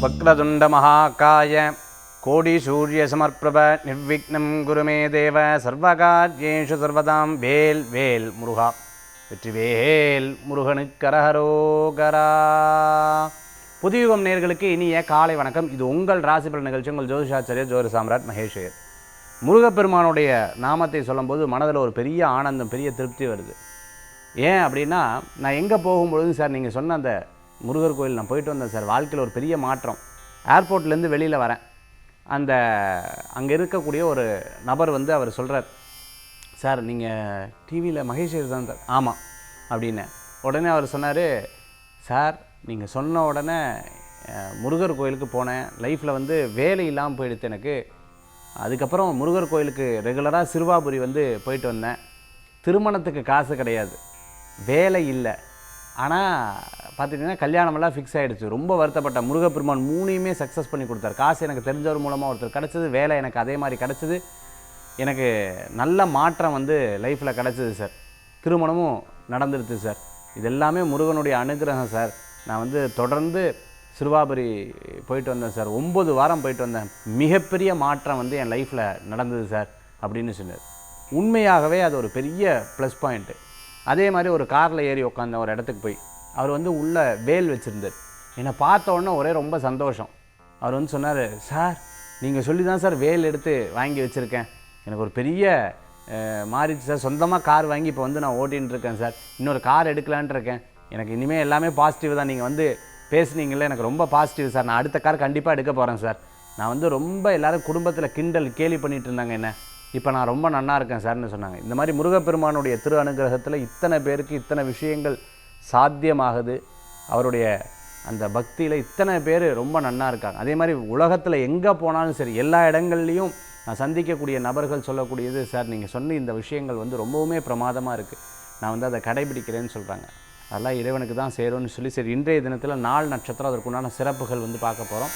வக்ரதுண்ட மகாகாய கோடி சூரிய சமர்ப்பிரப நிர்விக்னம் குருமே தேவ சர்வகார்யேஷு சர்வதாம் வேல் வேல் முருகா வெற்றிவேல் முருகனுக்கரஹரோகரா. புதியுகம் நேயர்களுக்கு இனிய காலை வணக்கம். இது உங்கள் ராசிபலன் நிகழ்ச்சி. உங்கள் ஜோதிஷாச்சாரியர் ஜோதி சாம்ராட் மகேஷர். முருகப்பெருமானுடைய நாமத்தை சொல்லும்போது மனதில் ஒரு பெரிய ஆனந்தம், பெரிய திருப்தி வருது. ஏன் அப்படின்னா, நான் எங்கே போகும்பொழுது சார் நீங்கள் சொன்ன அந்த முருகர் கோயில் நான் போயிட்டு வந்தேன் சார், வாழ்க்கையில் ஒரு பெரிய மாற்றம். ஏர்போர்ட்லேருந்து வெளியில் வரேன், அங்கே இருக்கக்கூடிய ஒரு நபர் அவர் சொல்கிறார், சார் நீங்கள் டிவியில் மகேஷர் தான் சார். ஆமாம் அப்படின்னு உடனே அவர் சொன்னார், சார் நீங்கள் சொன்ன உடனே முருகர் கோயிலுக்கு போனேன், லைஃப்பில் வேலை இல்லாமல் போயிடுது எனக்கு. அதுக்கப்புறம் முருகர் கோயிலுக்கு ரெகுலராக சிறுவாபுரி போயிட்டு வந்தேன். திருமணத்துக்கு காசு கிடையாது, வேலை இல்லை, ஆனால் பார்த்துட்டிங்கன்னா கல்யாணமெல்லாம் ஃபிக்ஸ் ஆகிடுச்சு. ரொம்ப வருத்தப்பட்ட முருகப்பெருமான் மூணையுமே சக்ஸஸ் பண்ணி கொடுத்தார். காசு எனக்கு தெரிஞ்சவர் மூலமாக ஒருத்தர் கிடச்சிது, வேலை எனக்கு அதே மாதிரி கிடச்சிது, எனக்கு நல்ல மாற்றம் லைஃப்பில் கிடச்சிது சார், திருமணமும் நடந்துடுது சார். இது எல்லாமே முருகனுடைய அனுகிரகம் சார். நான் தொடர்ந்து சிறுவாபுரி போயிட்டு வந்தேன் சார், 9 வாரம் போயிட்டு வந்தேன், மிகப்பெரிய மாற்றம் என் லைஃப்பில் நடந்தது சார் அப்படின்னு சொன்னார். உண்மையாகவே அது ஒரு பெரிய ப்ளஸ் பாயிண்ட்டு. அதே மாதிரி ஒரு காரில் ஏறி உட்காந்த ஒரு இடத்துக்கு போய் அவர் உள்ள வேல் வச்சுருந்தார். என்னை பார்த்த உடனே ஒரே ரொம்ப சந்தோஷம். அவர் சொன்னார், சார் நீங்கள் சொல்லி தான் சார் வேல் எடுத்து வாங்கி வச்சுருக்கேன், எனக்கு ஒரு பெரிய மாறிடுச்சு சார், சொந்தமாக கார் வாங்கி இப்போ நான் ஓட்டின்னு இருக்கேன் சார், இன்னொரு கார் எடுக்கலான்ட்டு இருக்கேன், எனக்கு இனிமேல் எல்லாமே பாசிட்டிவ் தான், நீங்கள் பேசுனீங்களே எனக்கு ரொம்ப பாசிட்டிவ் சார், நான் அடுத்த கார் கண்டிப்பாக எடுக்க போகிறேன் சார், நான் ரொம்ப எல்லோரும் குடும்பத்தில் கிண்டல் கேலி பண்ணிகிட்டு இருந்தாங்க என்ன, இப்போ நான் ரொம்ப நன்னா இருக்கேன் சார்னு சொன்னாங்க. இந்த மாதிரி முருகப்பெருமானுடைய திரு அனுகிரகத்தில் இத்தனை பேருக்கு இத்தனை விஷயங்கள் சாத்தியமாகுது. அவருடைய அந்த பக்தியில் இத்தனை பேர் ரொம்ப நன்னா இருக்காங்க. அதே மாதிரி உலகத்தில் எங்கே போனாலும் சரி, எல்லா இடங்கள்லையும் நான் சந்திக்கக்கூடிய நபர்கள் சொல்லக்கூடியது, சார் நீங்கள் சொன்ன இந்த விஷயங்கள் ரொம்பவுமே பிரமாதமாக இருக்குது, நான் அதை கடைபிடிக்கிறேன்னு சொல்கிறாங்க. அதெல்லாம் இறைவனுக்கு தான் சேரும்னு சொல்லி, சரி இன்றைய தினத்தில் நாள் நட்சத்திரம் அதற்குண்டான சிறப்புகள் பார்க்க போகிறோம்.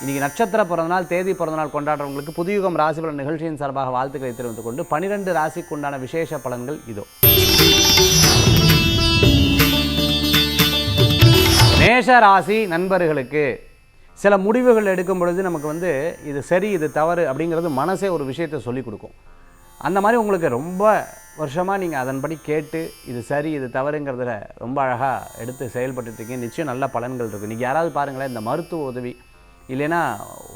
இன்றைக்கி நட்சத்திர பிறந்தநாள், தேதி பிறந்தநாள் கொண்டாடுறவங்களுக்கு புதியுகம் ராசிபலன் நிகழ்ச்சியின் சார்பாக வாழ்த்துக்களை தெரிவித்துக் கொண்டு 12 ராசிக்கு உண்டான விசேஷ பலன்கள் இதோ. மேஷ ராசி நண்பர்களுக்கு சில முடிவுகள் எடுக்கும் பொழுது நமக்கு இது சரி இது தவறு அப்படிங்கிறது மனசே ஒரு விஷயத்தை சொல்லிக் கொடுக்கும். அந்த மாதிரி உங்களுக்கு ரொம்ப வருஷமாக நீங்கள் அதன்படி கேட்டு இது சரி இது தவறுங்கிறதுல ரொம்ப அழகாக எடுத்து செயல்பட்டுருக்கீங்க. நிச்சயம் நல்ல பலன்கள் இருக்குது. நீங்கள் யாராவது பாருங்களேன், இந்த மருத்துவ உதவி இல்லைன்னா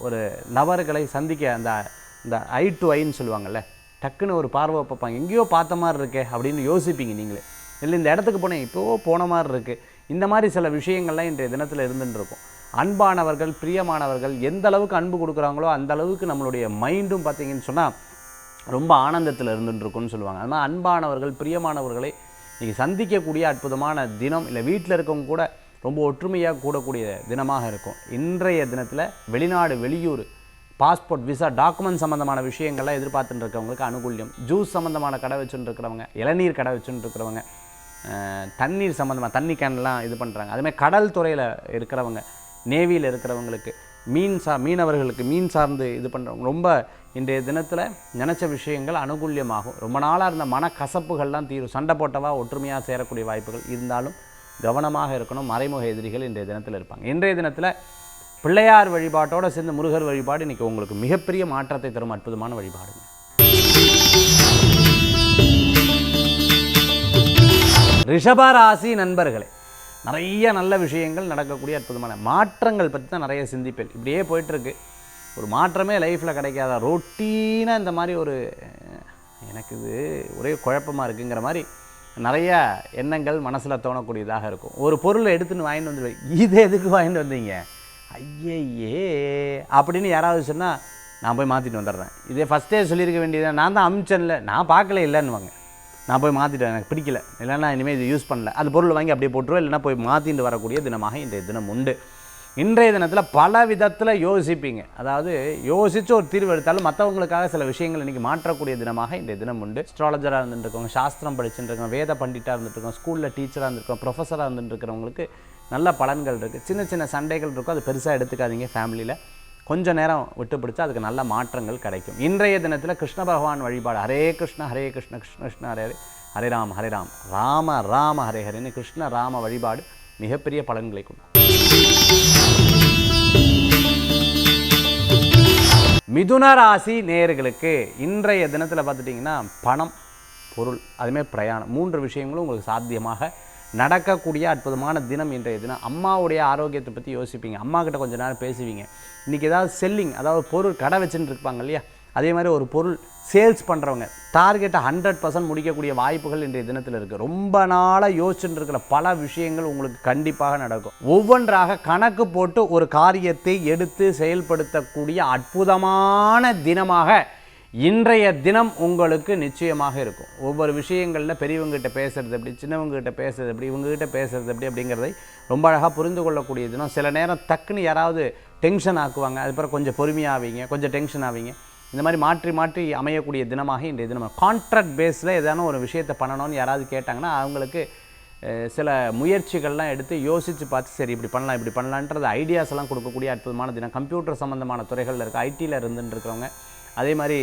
ஒரு நபர்களை சந்திக்க இந்த ஐ டு ஐன்னு சொல்லுவாங்கள்ல, டக்குன்னு ஒரு பார்வை பார்ப்பாங்க, எங்கேயோ பார்த்த மாதிரி இருக்கே அப்படின்னு யோசிப்பீங்க நீங்களே, இல்லை இந்த இடத்துக்கு போனேன் இப்போவோ போன மாதிரி இருக்குது. இந்த மாதிரி சில விஷயங்கள்லாம் இன்றைய தினத்தில் இருந்துருக்கும். அன்பானவர்கள், பிரியமானவர்கள் எந்த அளவுக்கு அன்பு கொடுக்குறாங்களோ அந்த அளவுக்கு நம்மளுடைய மைண்டும் பார்த்திங்கன்னு சொன்னால் ரொம்ப ஆனந்தத்தில் இருந்துருக்குன்னு சொல்லுவாங்க. அது மாதிரி அன்பானவர்கள், பிரியமானவர்களை நீங்கள் சந்திக்கக்கூடிய அற்புதமான தினம். இல்லை வீட்டில் இருக்கவங்க கூட ரொம்ப ஒற்றுமையாக கூடக்கூடிய தினமாக இருக்கும். இன்றைய தினத்தில் வெளிநாடு, வெளியூர், பாஸ்போர்ட், விசா, டாக்குமெண்ட் சம்மந்தமான விஷயங்கள்லாம் எதிர்பார்த்துட்டு இருக்கிறவங்களுக்கு அனுகூல்யம். ஜூஸ் சம்மந்தமான கடை வச்சுட்டு இருக்கிறவங்க, இளநீர் கடை வச்சுட்டு இருக்கிறவங்க, தண்ணீர் சம்மந்தமாக தண்ணி கேன்லாம் இது பண்ணுறாங்க. அதுமாதிரி கடல் துறையில் இருக்கிறவங்க, நேவியில் இருக்கிறவங்களுக்கு, மீனவர்களுக்கு மீன் சார்ந்து இது பண்ணுறவங்க ரொம்ப இன்றைய தினத்தில் நினச்ச விஷயங்கள் அனுகூல்யமாகும். ரொம்ப நாளாக இருந்த மனக்கசப்புகள்லாம் தீரும். சண்டை போட்டவா ஒற்றுமையாக சேரக்கூடிய வாய்ப்புகள் இருந்தாலும் கவனமாக இருக்கணும். மறைமுக எதிரிகள் இன்றைய தினத்தில் இருப்பாங்க. இன்றைய தினத்தில் பிள்ளையார் வழிபாட்டோடு சேர்ந்து முருகர் வழிபாடு இன்றைக்கி உங்களுக்கு மிகப்பெரிய மாற்றத்தை தரும் அற்புதமான வழிபாடுங்க. ரிஷபராசி நண்பர்களே, நிறைய நல்ல விஷயங்கள் நடக்கக்கூடிய அற்புதமான மாற்றங்கள் பற்றி தான் நிறைய சிந்திப்பேன். இப்படியே போயிட்டுருக்கு, ஒரு மாற்றமே லைஃப்பில் கிடைக்காத ரொட்டீனாக இந்த மாதிரி ஒரு எனக்கு இது ஒரே குழப்பமாக இருக்குங்கிற மாதிரி நிறைய எண்ணங்கள் மனசில் தோணக்கூடியதாக இருக்கும். ஒரு பொருளை எடுத்துன்னு வாங்கிட்டு வந்துடுவேன், இது எதுக்கு வாங்கிட்டு வந்தீங்க, ஐயே அப்படின்னு யாராவது சொன்னால் நான் போய் மாற்றிட்டு வந்துடுறேன். இதே ஃபஸ்ட்டே சொல்லியிருக்க வேண்டியது, நான் தான் அமிச்சன்ல, நான் பார்க்கல இல்லைன்னுவாங்க, நான் போய் மாற்றிட்டேன், எனக்கு பிடிக்கல, இல்லைன்னா இனிமேல் இது யூஸ் பண்ணல, அது பொருளை வாங்கி அப்படியே போட்டுருவேன், இல்லைனா போய் மாற்றிட்டு வரக்கூடிய தினமாக இன்றைய தினம் உண்டு. இன்றைய தினத்தில் பல விதத்தில் யோசிப்பீங்க. அதாவது யோசித்து ஒரு தீர்வு எடுத்தாலும் மற்றவங்களுக்காக சில விஷயங்கள் இன்றைக்கி மாற்றக்கூடிய தினமாக இன்றைய தினம் உண்டு. அஸ்ட்ராலஜராக இருந்துட்டுருக்கோங்க, சாஸ்திரம் படிச்சுட்டுருக்கோம், வேத பண்டிட்டாக இருந்துட்டுருக்கோம், ஸ்கூலில் டீச்சராக இருந்துருக்கோம், ப்ரொஃபஸராக இருந்துட்டுருக்கிறவங்களுக்கு நல்ல பலன்கள் இருக்குது. சின்ன சின்ன சண்டைகள் இருக்கும், அது பெருசாக எடுத்துக்காதீங்க. ஃபேமிலியில் கொஞ்சம் நேரம் விட்டு பிடிச்சா அதுக்கு நல்ல மாற்றங்கள் கிடைக்கும். இன்றைய தினத்தில் கிருஷ்ண பகவான் வழிபாடு. ஹரே கிருஷ்ண கிருஷ்ண கிருஷ்ண ஹரே ஹரே ராம ஹரே ராம் ராம ராம ஹரே ஹரேன்னு கிருஷ்ண ராம வழிபாடு மிகப்பெரிய பலன்களை கொடுக்கும். மிதுன ராசி நேயர்களுக்கு இன்றைய தினத்தில் பார்த்துட்டிங்கன்னா பணம், பொருள், அதுமாதிரி பிரயாணம் 3 விஷயங்களும் உங்களுக்கு சாத்தியமாக நடக்கக்கூடிய அற்புதமான தினம் இன்றைய தினம். அம்மாவுடைய ஆரோக்கியத்தை பற்றி யோசிப்பீங்க. அம்மா கிட்ட கொஞ்சம் நேரம் பேசுவீங்க. இன்றைக்கி ஏதாவது செல்லிங், அதாவது பொருள் கடை வச்சுட்டு இருப்பாங்க இல்லையா, அதே மாதிரி ஒரு பொருள் சேல்ஸ் பண்ணுறவங்க டார்கெட்டை 100% முடிக்கக்கூடிய வாய்ப்புகள் இன்றைய தினத்தில் இருக்குது. ரொம்ப நாளாக யோசிச்சுட்டு இருக்கிற பல விஷயங்கள் உங்களுக்கு கண்டிப்பாக நடக்கும். ஒவ்வொன்றாக கணக்கு போட்டு ஒரு காரியத்தை எடுத்து செயல்படுத்தக்கூடிய அற்புதமான தினமாக இன்றைய தினம் உங்களுக்கு நிச்சயமாக இருக்கும். ஒவ்வொரு விஷயங்களில் பெரியவங்ககிட்ட பேசுகிறது எப்படி, சின்னவங்ககிட்ட பேசுகிறது எப்படி, இவங்ககிட்ட பேசுகிறது எப்படி அப்படிங்கிறதை ரொம்ப அழகாக புரிந்து கொள்ளக்கூடிய தினம். சில நேரம் டக்குன்னு யாராவது டென்ஷன் ஆக்குவாங்க, அதுக்கப்புறம் கொஞ்சம் பொறுமையாவீங்க, கொஞ்சம் டென்ஷன் ஆவீங்க. இந்த மாதிரி மாற்றி மாற்றி அமையக்கூடிய தினமாக இன்றைய தினம். கான்ட்ராக்ட் பேஸில் ஏதான ஒரு விஷயத்தை பண்ணணும்னு யாராவது கேட்டாங்கன்னா அவங்களுக்கு சில முயற்சிகள்லாம் எடுத்து யோசித்து பார்த்து சரி இப்படி பண்ணலாம் இப்படி பண்ணலான்றது ஐடியாஸ் எல்லாம் கொடுக்கக்கூடிய அற்புதமான தினம். கம்ப்யூட்டர் சம்மந்தமான துறைகளில் இருக்குது, ஐடியில் இருந்துட்டு இருக்கிறவங்க, அதே மாதிரி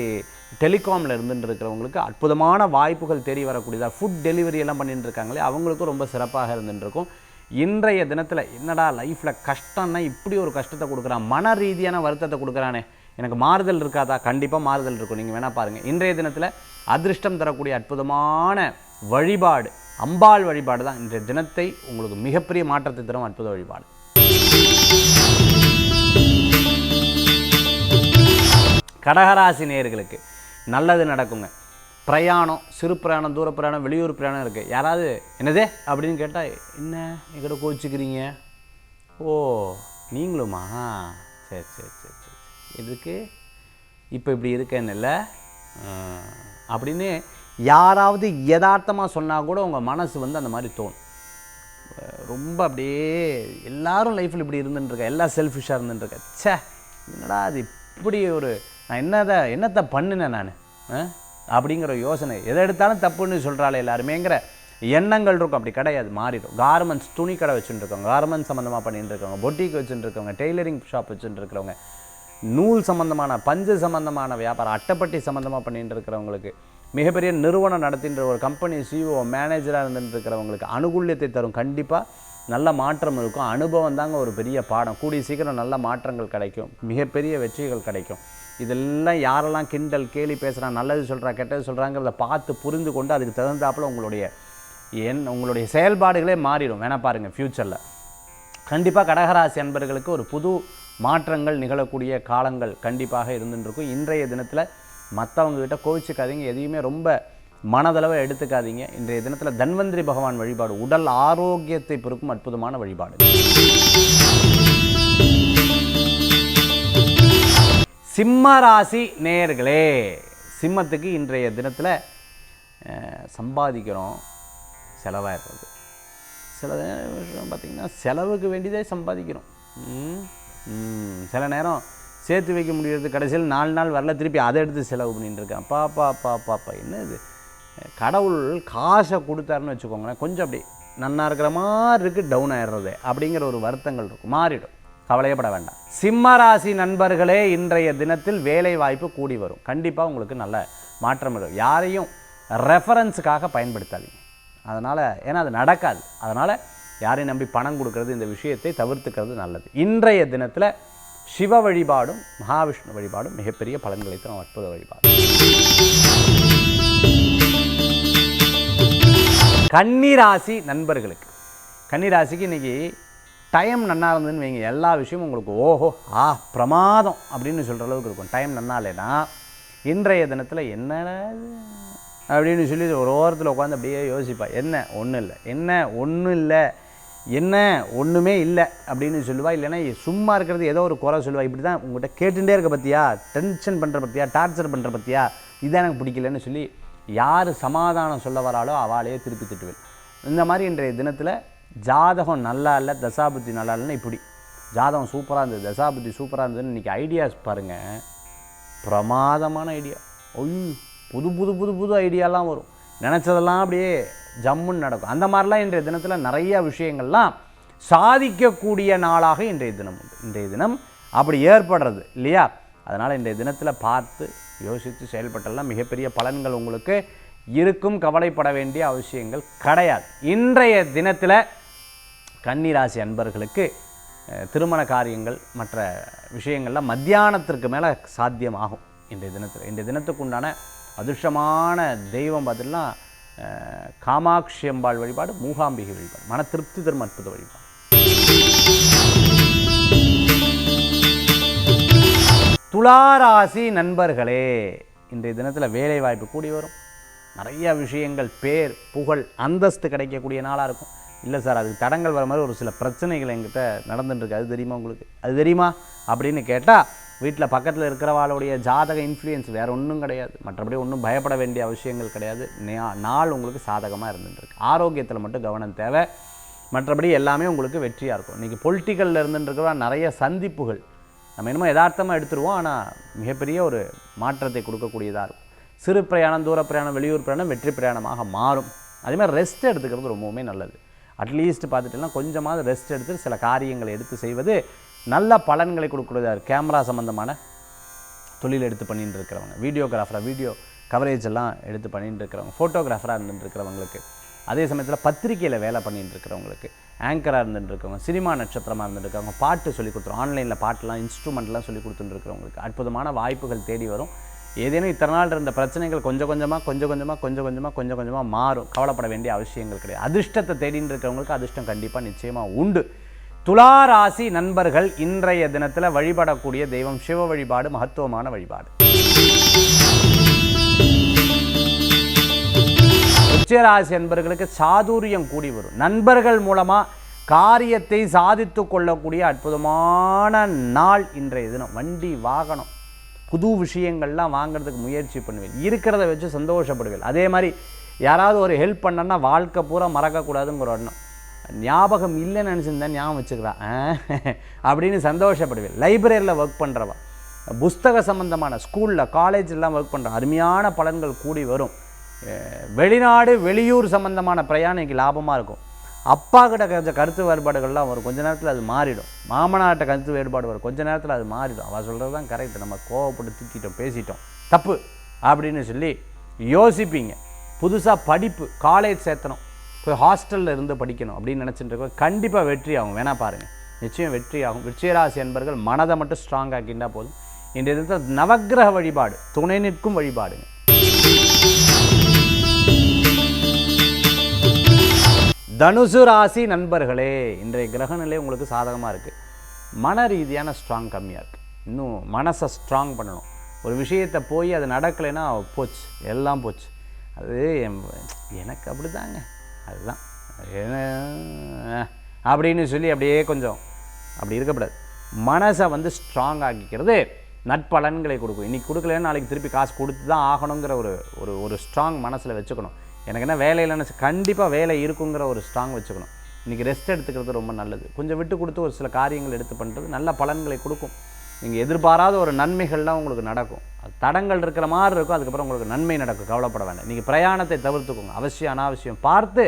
டெலிகாமில் இருந்துட்டு இருக்கிறவங்களுக்கு அற்புதமான வாய்ப்புகள் தேடி வரக்கூடியதாக. ஃபுட் டெலிவரி எல்லாம் பண்ணிட்டு இருக்காங்களே அவங்களுக்கும் ரொம்ப சிறப்பாக இருந்துட்டுருக்கும். இன்றைய தினத்தில் என்னடா லைஃப்பில் கஷ்டம்னா இப்படி ஒரு கஷ்டத்தை கொடுக்குறான், மன ரீதியான வருத்தத்தை கொடுக்குறானே, எனக்கு மாறுதல் இருக்காதா? கண்டிப்பாக மாறுதல் இருக்கும். நீங்கள் வேணால் பாருங்கள். இன்றைய தினத்தில் அதிர்ஷ்டம் தரக்கூடிய அற்புதமான வழிபாடு அம்பாள் வழிபாடு தான் இன்றைய தினத்தை உங்களுக்கு மிகப்பெரிய மாற்றத்தை தரும் அற்புத வழிபாடு. கடகராசி நேயர்களுக்கு நல்லது நடக்குங்க. பிரயாணம், சிறு பிரயாணம், தூர பிரயாணம், வெளியூர் பிரயாணம் இருக்குது. யாராவது என்னதே அப்படின்னு கேட்டால் என்ன எங்கிட்ட கோச்சிக்கிறீங்க, ஓ நீங்களுமா, சரி சரி சரி சரி இதுக்கு இப்போ இப்படி இருக்கேன்னு இல்லை அப்படின்னு யாராவது யதார்த்தமாக சொன்னால் கூட உங்கள் மனசு அந்த மாதிரி தோணும். ரொம்ப அப்படியே எல்லாரும் லைஃப்பில் இப்படி இருந்துட்டுருக்கேன், எல்லாம் செல்ஃபிஷாக இருந்துட்டுருக்கேன், சே என்னடா அது இப்படி ஒரு நான் என்னத்தை பண்ணினேன் நான் அப்படிங்கிற யோசனை, எதை எடுத்தாலும் தப்புன்னு சொல்கிறாள் எல்லாருமேங்கிற எண்ணங்கள் இருக்கும். அப்படி கிடையாது, மாறிடும். கார்மெண்ட்ஸ் துணி கடை வச்சுட்டுருக்கவங்க, கார்மெண்ட்ஸ் சம்மந்தமாக பண்ணிட்டு இருக்கவங்க, பொட்டிக் வச்சுட்டுருக்கவங்க, டெய்லரிங் ஷாப் வச்சுட்டு இருக்கிறவங்க, நூல் சம்மந்தமான பஞ்சு சம்மந்தமான வியாபாரம், அட்டைப்பட்டி சம்மந்தமாக பண்ணிட்டு இருக்கிறவங்களுக்கு, மிகப்பெரிய நிறுவனம் நடத்தின்ற ஒரு கம்பெனி சிஇஓ மேனேஜராக இருந்துட்டு இருக்கிறவங்களுக்கு அனுகூல்யத்தை தரும். கண்டிப்பாக நல்ல மாற்றம் இருக்கும். அனுபவம் தாங்க ஒரு பெரிய பாடம். கூடிய சீக்கிரம் நல்ல மாற்றங்கள் கிடைக்கும், மிகப்பெரிய வெற்றிகள் கிடைக்கும். இதெல்லாம் யாரெல்லாம் கிண்டல் கேலி பேசுகிறாங்க, நல்லது சொல்கிறா கெட்டது சொல்கிறாங்கிறத பார்த்து புரிந்து கொண்டு அதுக்கு தகுந்தாப்பில் உங்களுடைய செயல்பாடுகளே மாறிடும். வேணா பாருங்கள், ஃப்யூச்சரில் கண்டிப்பாக கடகராசி அன்பர்களுக்கு ஒரு புது மாற்றங்கள் நிகழக்கூடிய காலங்கள் கண்டிப்பாக இருந்துருக்கும். இன்றைய தினத்தில் மற்றவங்ககிட்ட கோவிச்சுக்காதீங்க, எதையுமே ரொம்ப மனதளவை எடுத்துக்காதீங்க. இன்றைய தினத்தில் தன்வந்திரி பகவான் வழிபாடு உடல் ஆரோக்கியத்தை பெருக்கும் அற்புதமான வழிபாடு. சிம்ம ராசி நேயர்களே, சிம்மத்துக்கு இன்றைய தினத்தில் சம்பாதிக்கிறோம், செலவாகிறது. சில விஷயம் பார்த்திங்கன்னா செலவுக்கு வேண்டியதே சம்பாதிக்கிறோம். சில நேரம் சேர்த்து வைக்க முடியாது, கடைசியில் 4 நாள் வரல, திருப்பி அதை எடுத்து செலவு பண்ணிட்டு இருக்கேன். பாப்பா என்ன இது, கடவுள் காசை கொடுத்தாருன்னு வச்சுக்கோங்களேன், கொஞ்சம் அப்படி நன்னா இருக்கிற மாதிரி இருக்குது, டவுன் ஆகிடுறது அப்படிங்கிற ஒரு வருத்தங்கள் இருக்கும். மாறிடும், கவலையப்பட வேண்டாம். சிம்ம ராசி நண்பர்களே, இன்றைய தினத்தில் வேலை வாய்ப்பு கூடி வரும். கண்டிப்பாக உங்களுக்கு நல்ல மாற்றம் வரும். யாரையும் ரெஃபரன்ஸுக்காக பயன்படுத்தாதீங்க. அதனால் ஏன்னா அது நடக்காது. அதனால் யாரையும் நம்பி பணம் கொடுக்கறது, இந்த விஷயத்தை தவிர்த்துக்கிறது நல்லது. இன்றைய தினத்தில் சிவ வழிபாடும் மகாவிஷ்ணு வழிபாடும் மிகப்பெரிய பலன்களை தரும் அற்புத வழிபாடு. கன்னிராசி நண்பர்களுக்கு, கன்னிராசிக்கு இன்றைக்கி டைம் நன்னா இருந்ததுன்னு வைங்க, எல்லா விஷயமும் உங்களுக்கு ஓஹோ பிரமாதம் அப்படின்னு சொல்கிற அளவுக்கு இருக்கும். டைம் நன்னா இல்லைன்னா இன்றைய தினத்தில் என்னடா அப்படின்னு சொல்லி ஒரு ஓரத்தில் உட்காந்து அப்படியே யோசிப்பா, என்ன ஒன்றும் இல்லை, என்ன ஒன்றும் இல்லை, என்ன ஒன்றுமே இல்லை அப்படின்னு சொல்லுவா. இல்லைன்னா சும்மா இருக்கிறது ஏதோ ஒரு குறை சொல்லுவா. இப்படி தான் உங்கள்கிட்ட கேட்டுகிட்டே இருக்க பற்றியா, டென்ஷன் பண்ணுற பற்றியா, டார்ச்சர் பண்ணுற பற்றியா, இதான் எனக்கு பிடிக்கலன்னு சொல்லி யார் சமாதானம் சொல்ல வராளோ அவளையே திருப்பி திட்டுவேன். இந்த மாதிரி இன்றைய தினத்தில் ஜாதகம் நல்லா இல்லை, தசாபுத்தி நல்லா இல்லைன்னா இப்படி ஜாதகம் சூப்பராக இருந்தது, தசாபுத்தி சூப்பராக இருந்ததுன்னு இன்றைக்கி ஐடியாஸ் பாருங்கள், பிரமாதமான ஐடியா. ஐயோ, புது புது புது புது ஐடியாலாம் வரும், நினச்சதெல்லாம் அப்படியே ஜம்முன்னு நடக்கும். அந்த மாதிரிலாம் இன்றைய தினத்தில் நிறைய விஷயங்கள்லாம் சாதிக்கக்கூடிய நாளாக இன்றைய தினம் உண்டு. இன்றைய தினம் அப்படி ஏற்படுறது இல்லையா? அதனால் இன்றைய தினத்தில் பார்த்து யோசித்து செயல்பட்டெல்லாம் மிகப்பெரிய பலன்கள் உங்களுக்கு இருக்கும். கவலைப்பட வேண்டிய அவசியங்கள் கிடையாது. இன்றைய தினத்தில் கன்னிராசி அன்பர்களுக்கு திருமண காரியங்கள் மற்ற விஷயங்கள்லாம் மத்தியானத்திற்கு மேலே சாத்தியமாகும். இன்றைய தினத்துக்கு உண்டான அதிர்ஷ்டமான தெய்வம் பார்த்தீங்கன்னா காமாட்சி அம்பாள் வழிபாடு, மூகாம்பிகை வழிபாடு, மன திருப்தி தரும் அற்புத வழிபாடு. துளாராசி நண்பர்களே, இன்றைய தினத்தில் வேலை வாய்ப்பு கூடி வரும். நிறைய விஷயங்கள், பேர் புகழ் அந்தஸ்து கிடைக்கக்கூடிய நாளாக இருக்கும். இல்லை சார், அதுக்கு தடங்கள் வர மாதிரி ஒரு சில பிரச்சனைகள் என்கிட்ட நடந்துட்டுருக்கு, அது தெரியுமா உங்களுக்கு, அது தெரியுமா அப்படின்னு கேட்டால், வீட்டில் பக்கத்தில் இருக்கிறவாளுடைய ஜாதக இன்ஃப்ளூயன்ஸ், வேறு ஒன்றும் கிடையாது. மற்றபடி ஒன்றும் பயப்பட வேண்டிய அவசியங்கள் கிடையாது. நாள் உங்களுக்கு சாதகமாக இருந்துட்டுருக்கு. ஆரோக்கியத்தில் மட்டும் கவனம் தேவை. மற்றபடி எல்லாமே உங்களுக்கு வெற்றியாக இருக்கும். இன்றைக்கி பொலிட்டிக்கலில் இருந்துட்டுருக்கிற நிறைய சந்திப்புகள் நம்ம என்னமோ யதார்த்தமாக எடுத்துருவோம், ஆனால் மிகப்பெரிய ஒரு மாற்றத்தை கொடுக்கக்கூடியதாக இருக்கும். சிறு பிரயாணம், தூர பிரயாணம், வெளியூர் பிரயாணம் வெற்றி பிரயாணமாக மாறும். அதேமாதிரி ரெஸ்ட் எடுத்துக்கிறது ரொம்பவுமே நல்லது. அட்லீஸ்ட் பார்த்துட்டுனா கொஞ்சமாவது ரெஸ்ட் எடுத்து சில காரியங்களை எடுத்து செய்வது நல்ல பலன்களை கொடுக்குறதா. கேமரா சம்மந்தமான தொழில் எடுத்து பண்ணிட்டு இருக்கிறவங்க, வீடியோகிராஃபராக வீடியோ கவரேஜ் எல்லாம் எடுத்து பண்ணிட்டு இருக்கிறவங்க, ஃபோட்டோகிராஃபராக இருந்துட்டு இருக்கிறவங்களுக்கு, அதே சமயத்தில் பத்திரிக்கையில் வேலை பண்ணிட்டு இருக்கிறவங்களுக்கு, ஆங்கராக இருந்துட்டு இருக்கவங்க, சினிமா நட்சத்திரமாக இருந்துட்டு இருக்கவங்க, பாட்டு சொல்லிக் கொடுத்துரும், ஆன்லைனில் பாட்டெலாம் இன்ஸ்ட்ருமெண்ட்லாம் சொல்லி கொடுத்துட்டு இருக்கிறவங்களுக்கு அற்புதமான வாய்ப்புகள் தேடி வரும். ஏதேனும் இத்தனை நாள் இருந்த பிரச்சனைகள் கொஞ்சம் கொஞ்சமாக மாறும். கவலைப்பட வேண்டிய அவசியங்கள் கிடையாது. அதிர்ஷ்டத்தை தேடின்னு இருக்கிறவங்களுக்கு அதிர்ஷ்டம் கண்டிப்பாக நிச்சயமாக உண்டு. துளாராசி நண்பர்கள் இன்றைய தினத்தில் வழிபடக்கூடிய தெய்வம் சிவ வழிபாடு, மகத்துவமான வழிபாடு. உச்சராசி நண்பர்களுக்கு சாதுரியம் கூடி வரும். நண்பர்கள் மூலமாக காரியத்தை சாதித்து கொள்ளக்கூடிய அற்புதமான நாள் இன்றைய தினம். வண்டி வாகனம் புது விஷயங்கள்லாம் வாங்கிறதுக்கு முயற்சி பண்ணுவேன். இருக்கிறத வச்சு சந்தோஷப்படுவேன். அதே மாதிரி யாராவது ஒரு ஹெல்ப் பண்ணனா வாழ்க்கை பூரா மறக்கக்கூடாதுங்கிற எண்ணம். ஞாபகம் இல்லைன்னு நினச்சிருந்தேன், ஞாபகம் வச்சுக்கிறான் அப்படின்னு சந்தோஷப்படுவேன். லைப்ரரியில் ஒர்க் பண்ணுறவா, புஸ்தக சம்பந்தமான ஸ்கூலில் காலேஜெலாம் ஒர்க் பண்ணுற அருமையான பலன்கள் கூடி வரும். வெளிநாடு வெளியூர் சம்பந்தமான பிரயாணிக்கு லாபமாக இருக்கும். அப்பா கிட்ட கொஞ்சம் கருத்து வேறுபாடுகள்லாம் வரும், கொஞ்ச நேரத்தில் அது மாறிடும். மாமனார்கிட்ட கருத்து வேறுபாடு வரும், கொஞ்ச நேரத்தில் அது மாறிடும். அவள் சொல்கிறது தான் கரெக்ட், நம்ம கோவப்பட்டு திட்டிட்டோம், பேசிட்டோம், தப்பு அப்படின்னு சொல்லி யோசிப்பீங்க. புதுசாக படிப்பு, காலேஜ் சேர்த்தணும், போய் ஹாஸ்டலில் இருந்து படிக்கணும் அப்படின்னு நினச்சிட்டு இருக்க, கண்டிப்பாக வெற்றி ஆகும். வேணா பாருங்கள், நிச்சயம் வெற்றி ஆகும். விருச்சிகராசி என்பர்கள் மனதை மட்டும் ஸ்ட்ராங் ஆக்கிண்டா போதும். இன்றைய தினத்தில் நவக்கிரக வழிபாடு, துணை நிற்கும் வழிபாடுங்க. தனுசு ராசி நண்பர்களே, இன்றைய கிரகநிலை உங்களுக்கு சாதகமாக இருக்குது. மன ரீதியான ஸ்ட்ராங் கம்மியாக இருக்குது. இன்னும் மனசை ஸ்ட்ராங் பண்ணணும். ஒரு விஷயத்தை போய் அது நடக்கலைன்னா போச்சு, எல்லாம் போச்சு. அது எனக்கு அப்படி தாங்க, அதுதான் அப்படின்னு சொல்லி அப்படியே கொஞ்சம் அப்படி இருக்கக்கூடாது. மனசை ஸ்ட்ராங் ஆக்கிக்கிறது நட்பலன்களை கொடுக்கும். இன்றைக்கி கொடுக்கலன்னா நாளைக்கு திருப்பி காசு கொடுத்து தான் ஆகணுங்கிற ஒரு ஸ்ட்ராங் மனசில் வச்சுக்கணும். எனக்கு என்ன வேலை இல்லைன்னு கண்டிப்பாக வேலை இருக்குங்கிற ஒரு ஸ்ட்ராங் வச்சுக்கணும். இன்றைக்கி ரெஸ்ட் எடுத்துக்கிறது ரொம்ப நல்லது. கொஞ்சம் விட்டு கொடுத்து ஒரு சில காரியங்கள் எடுத்து பண்ணுறது நல்ல பலன்களை கொடுக்கும். நீங்கள் எதிர்பாராத ஒரு நன்மைகள்லாம் உங்களுக்கு நடக்கும். அது தடங்கள் இருக்கிற மாதிரி இருக்கும், அதுக்கப்புறம் உங்களுக்கு நன்மை நடக்கும். கவலைப்பட வேண்டாம். நீங்கள் பிரயாணத்தை தவிர்த்துக்கோங்க. அவசியம் அனாவசியம் பார்த்து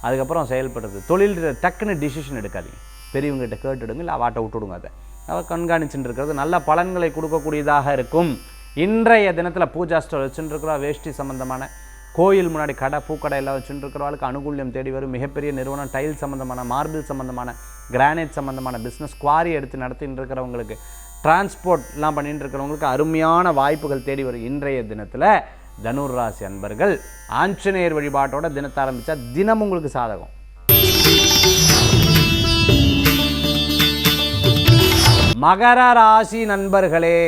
அதுக்கப்புறம் செயல்படுறது. தொழில் டக்குன்னு டிசிஷன் எடுக்காதீங்க. பெரியவங்ககிட்ட கேட்டுடுங்க, இல்லை வாட்டை விட்டுடுங்க. அதை அவர் கண்காணிச்சுட்டு இருக்கிறது நல்ல பலன்களை கொடுக்கக்கூடியதாக இருக்கும். இன்றைய தினத்தில் பூஜா ஸ்டோர் வச்சுட்டு இருக்கிறோம். வேஷ்டி சம்பந்தமான கோயில் முன்னாடி கடை, பூக்கடை எல்லாம் வச்சுட்டு இருக்கிறவங்களுக்கு அனுகூல்யம் தேடி வரும். மிகப்பெரிய நிறுவனம், டைல் சம்மந்தமான, மார்பிள் சம்மந்தமான, கிரானைட் சம்மந்தமான பிஸ்னஸ், குவாரி எடுத்து நடத்திட்டு இருக்கிறவங்களுக்கு, டிரான்ஸ்போர்ட்லாம் பண்ணிட்டு இருக்கிறவங்களுக்கு அருமையான வாய்ப்புகள் தேடி வரும். இன்றைய தினத்தில் தனுர் ராசி அன்பர்கள் ஆஞ்சநேயர் வழிபாட்டோட தினத்தை ஆரம்பித்தா தினம் உங்களுக்கு சாதகம். மகர ராசி நண்பர்களே,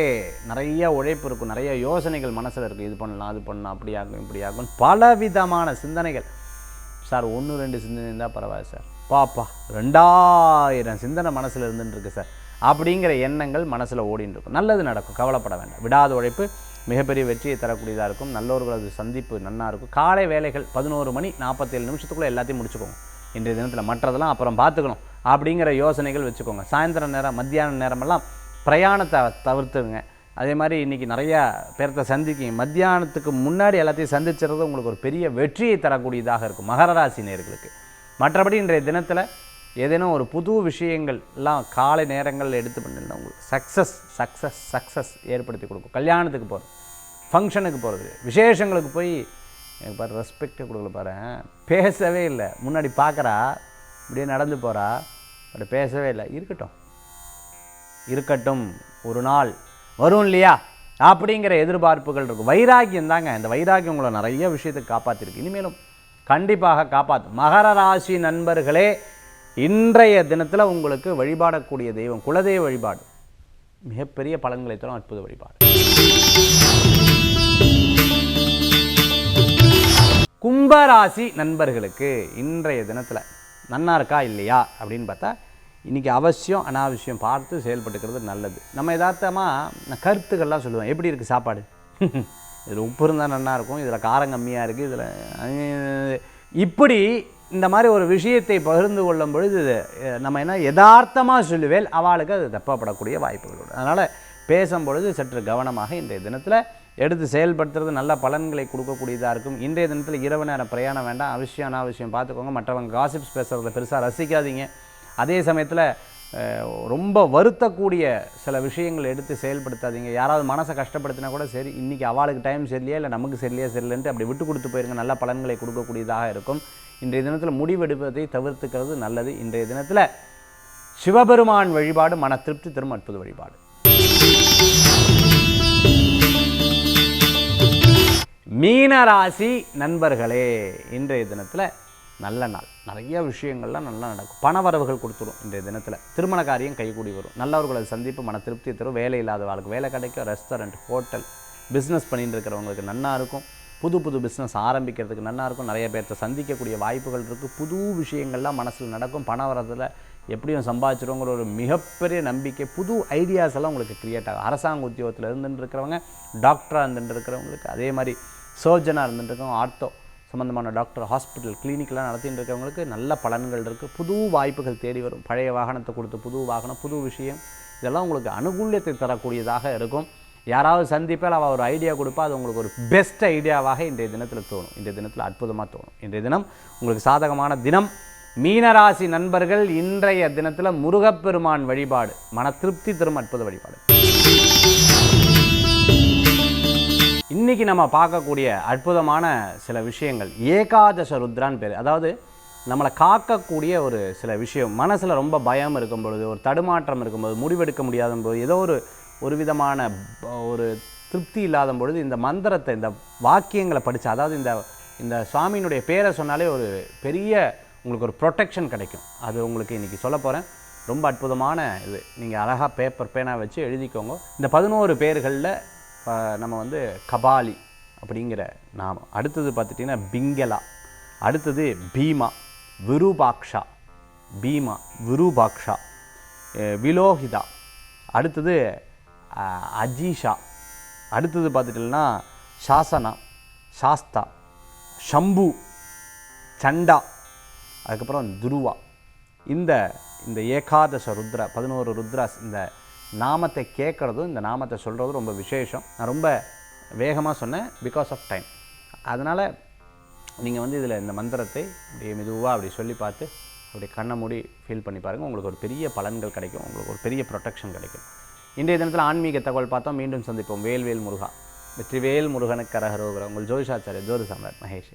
நிறைய உழைப்பு இருக்கும், நிறைய யோசனைகள் மனசில் இருக்குது. இது பண்ணலாம், அது பண்ணலாம், அப்படி ஆகும், இப்படி ஆகும், பலவிதமான சிந்தனைகள். சார் 1-2 சிந்தனை இருந்தால் பரவாயில்ல சார், பாப்பா 2000 சிந்தனை மனசில் இருந்துருக்கு சார் அப்படிங்கிற எண்ணங்கள் மனசில் ஓடின்னு இருக்கும். நல்லது நடக்கும், கவலைப்பட வேண்டாம். விடாத உழைப்பு மிகப்பெரிய வெற்றியை தரக்கூடியதாக இருக்கும். நல்லவர்களது சந்திப்பு நன்னா இருக்கும். காலை வேலைகள் 11:47 எல்லாத்தையும் முடிச்சுக்கோங்க. இன்றைய தினத்தில். மற்றதெல்லாம் அப்புறம் பார்த்துக்கணும் அப்படிங்கிற யோசனைகள் வச்சுக்கோங்க. சாயந்தரம் நேரம், மத்தியான நேரமெல்லாம் பிரயாணத்தை தவிர்த்துங்க. அதே மாதிரி இன்றைக்கி நிறையா பேர்த்த சந்திக்கிங்க. மத்தியானத்துக்கு முன்னாடி எல்லாத்தையும் சந்திச்சுறது உங்களுக்கு ஒரு பெரிய வெற்றியை தரக்கூடியதாக இருக்கும் மகர ராசி நேயர்களுக்கு. மற்றபடி இன்றைய தினத்தில் ஏதேனும் ஒரு புது விஷயங்கள்லாம் காலை நேரங்கள் எடுத்து பண்ணிருந்தால் உங்களுக்கு சக்ஸஸ் ஏற்படுத்தி கொடுக்கும். கல்யாணத்துக்கு போகிறது, ஃபங்க்ஷனுக்கு போகிறது, விசேஷங்களுக்கு போய் எனக்கு பாரு ரெஸ்பெக்டை கொடுக்கல பாரு, பேசவே இல்லை. முன்னாடி பார்க்குறா, இப்படியே நடந்து போகிறா, பட் பேசவே இல்லை. இருக்கட்டும் ஒரு நாள் வரும் இல்லையா அப்படிங்கிற எதிர்பார்ப்புகள் இருக்கும். வைராக்கியம் தாங்க, இந்த வைராக்கியம் உங்களை நிறைய விஷயத்துக்கு காப்பாற்றிருக்கு, இனிமேலும் கண்டிப்பாக காப்பாற்றும். மகர ராசி நண்பர்களே, இன்றைய தினத்தில் உங்களுக்கு வழிபாடக்கூடிய தெய்வம் குலதெய்வ வழிபாடு மிகப்பெரிய பலன்களை தரும் அற்புத வழிபாடு. கும்பராசி நண்பர்களுக்கு இன்றைய தினத்தில் நன்னா இருக்கா இல்லையா அப்படின்னு பார்த்தா, இன்றைக்கி அவசியம் அனாவசியம் பார்த்து செயல்பட்டுக்கிறது நல்லது. நம்ம யதார்த்தமாக கருத்துக்கள்லாம் சொல்லுவேன், எப்படி இருக்குது சாப்பாடு, இதில் உப்பு இருந்தால் நல்லா இருக்கும், இதில் காரம் கம்மியாக இருக்குது, இதில் இப்படி இந்த மாதிரி ஒரு விஷயத்தை பகிர்ந்து கொள்ளும் பொழுது நம்ம என்ன யதார்த்தமாக சொல்லுவேல், அவளுக்கு அது தப்பப்படக்கூடிய வாய்ப்புகளோடு. அதனால் பேசும்பொழுது சற்று கவனமாக இன்றைய தினத்தில் எடுத்து செயல்படுத்துறது நல்ல பலன்களை கொடுக்கக்கூடியதாக இருக்கும். இன்றைய தினத்தில் இரவு நேரம் பிரயாணம் வேண்டாம், அவசியம் அனாவசியம் பார்த்துக்கோங்க. மற்றவங்க காசிப்ஸ் பேசுகிறத பெருசாக ரசிக்காதீங்க. அதே சமயத்தில் ரொம்ப வருத்தக்கூடிய சில விஷயங்கள் எடுத்து செயல்படுத்தாதீங்க. யாராவது மனசை கஷ்டப்படுத்தினா கூட சரி, இன்றைக்கி அவளுக்கு டைம் சரியில்லையா இல்லை நமக்கு சரியில்லைன்ட்டு அப்படி விட்டு கொடுத்து போயிருங்க, நல்ல பலன்களை கொடுக்கக்கூடியதாக இருக்கும். இன்றைய தினத்தில் முடிவெடுப்பதை தவிர்த்துக்கிறது நல்லது. இன்றைய தினத்தில் சிவபெருமான் வழிபாடு மன திருப்தி தரும் அற்புத வழிபாடு. மீனராசி நண்பர்களே, இன்றைய தினத்தில் நல்ல நாள், நிறைய விஷயங்கள்லாம் நல்லா நடக்கும். பணவரவுகள் கொடுத்துடும். இன்றைய தினத்தில் திருமண காரியம் கைகூடி வரும். நல்லவர்களை சந்திப்பு மன திருப்தி தரும். வேலை இல்லாதவர்களுக்கு வேலை கிடைக்கும். ரெஸ்டாரண்ட், ஹோட்டல், பிஸ்னஸ் பண்ணிட்டு இருக்கிறவங்களுக்கு நல்லா இருக்கும். புது பிஸ்னஸ் ஆரம்பிக்கிறதுக்கு நல்லா இருக்கும். நிறைய பேர்த்த சந்திக்கக்கூடிய வாய்ப்புகள் இருக்குது. புது விஷயங்கள்லாம் மனசில் நடக்கும். பண வரதில் எப்படியும் சம்பாதிச்சிருவோங்கிற ஒரு மிகப்பெரிய நம்பிக்கை, புது ஐடியாஸ் எல்லாம் உங்களுக்கு க்ரியேட் ஆகும். அரசாங்க உத்தியோகத்தில் இருந்துட்டு இருக்கிறவங்க, டாக்டராக இருந்துட்டு இருக்கிறவங்களுக்கு, அதே மாதிரி சர்ஜனாக இருந்துட்டு இருக்கவங்க, ஆர்த்தோ சம்மந்தமான டாக்டர், ஹாஸ்பிட்டல், கிளினிக்லாம் நடத்திட்டு இருக்கிறவங்களுக்கு நல்ல பலன்கள் இருக்குது. புது வாய்ப்புகள் தேடி வரும். பழைய வாகனத்தை கொடுத்து புது வாகனம், புது விஷயம், இதெல்லாம் உங்களுக்கு அனுகூல்யத்தை தரக்கூடியதாக இருக்கும். யாராவது சந்திப்பால் அவள் ஒரு ஐடியா கொடுப்பா, அது உங்களுக்கு ஒரு பெஸ்ட் ஐடியாவாக இன்றைய தினத்தில் தோணும். இன்றைய தினத்தில் அற்புதமாக தோணும். இன்றைய தினம் உங்களுக்கு சாதகமான தினம். மீனராசி நண்பர்கள், இன்றைய தினத்தில் முருகப்பெருமான் வழிபாடு மன திருப்தி தரும் அற்புத வழிபாடு. இன்றைக்கி நம்ம பார்க்கக்கூடிய அற்புதமான சில விஷயங்கள் ஏகாதச ருத்ரான்னு பேர். அதாவது நம்மளை காக்கக்கூடிய ஒரு சில விஷயம். மனசில் ரொம்ப பயம் இருக்கும் பொழுது, ஒரு தடுமாற்றம் இருக்கும்போது, முடிவெடுக்க முடியாத போது, ஏதோ ஒரு விதமான ஒரு திருப்தி இல்லாத பொழுது இந்த மந்திரத்தை, இந்த வாக்கியங்களை படித்து, அதாவது இந்த சுவாமியினுடைய பேரை சொன்னாலே ஒரு பெரிய உங்களுக்கு ஒரு ப்ரொடெக்ஷன் கிடைக்கும். அது உங்களுக்கு இன்றைக்கி சொல்ல போகிறேன். ரொம்ப அற்புதமான இது. நீங்கள் அழகாக பேப்பர் பேனா வச்சு எழுதிக்கோங்க. இந்த 11 பேர்களில் நம்ம வந்து கபாலி அப்படிங்கிற நாமம். அடுத்தது பார்த்துட்டிங்கன்னா பிங்கலா, அடுத்தது பீமா, விரூபாக்ஷா, விலோகிதா, அடுத்தது அஜீஷா, அடுத்தது பார்த்துட்டிங்கன்னா சாசனா, சாஸ்தா, ஷம்பு, சண்டா, அதுக்கப்புறம் துருவா. இந்த ஏகாதச ருத்ரா, 11 ருத்ராஸ், இந்த நாமத்தை கேட்குறதும் இந்த நாமத்தை சொல்கிறதும் ரொம்ப விசேஷம். நான் ரொம்ப வேகமாக சொன்னேன் பிகாஸ் ஆஃப் டைம். அதனால் நீங்கள் வந்து இதில் இந்த மந்திரத்தை அப்படியே மெதுவாக அப்படி சொல்லி பார்த்து அப்படி கண்ணை மூடி ஃபீல் பண்ணி பாருங்கள். உங்களுக்கு ஒரு பெரிய பலன்கள் கிடைக்கும். உங்களுக்கு ஒரு பெரிய ப்ரொடெக்ஷன் கிடைக்கும். இன்றைய தினத்தில் ஆன்மீக தகவல் பார்த்தோம். மீண்டும் சந்திப்போம். வேல்வேல் முருகா, வெற்றிவேல் முருகனுக்கு கரகரோகர. உங்கள் ஜோதிஷாச்சாரியர் ஜோதி சாம்ராட் மகேஷ்.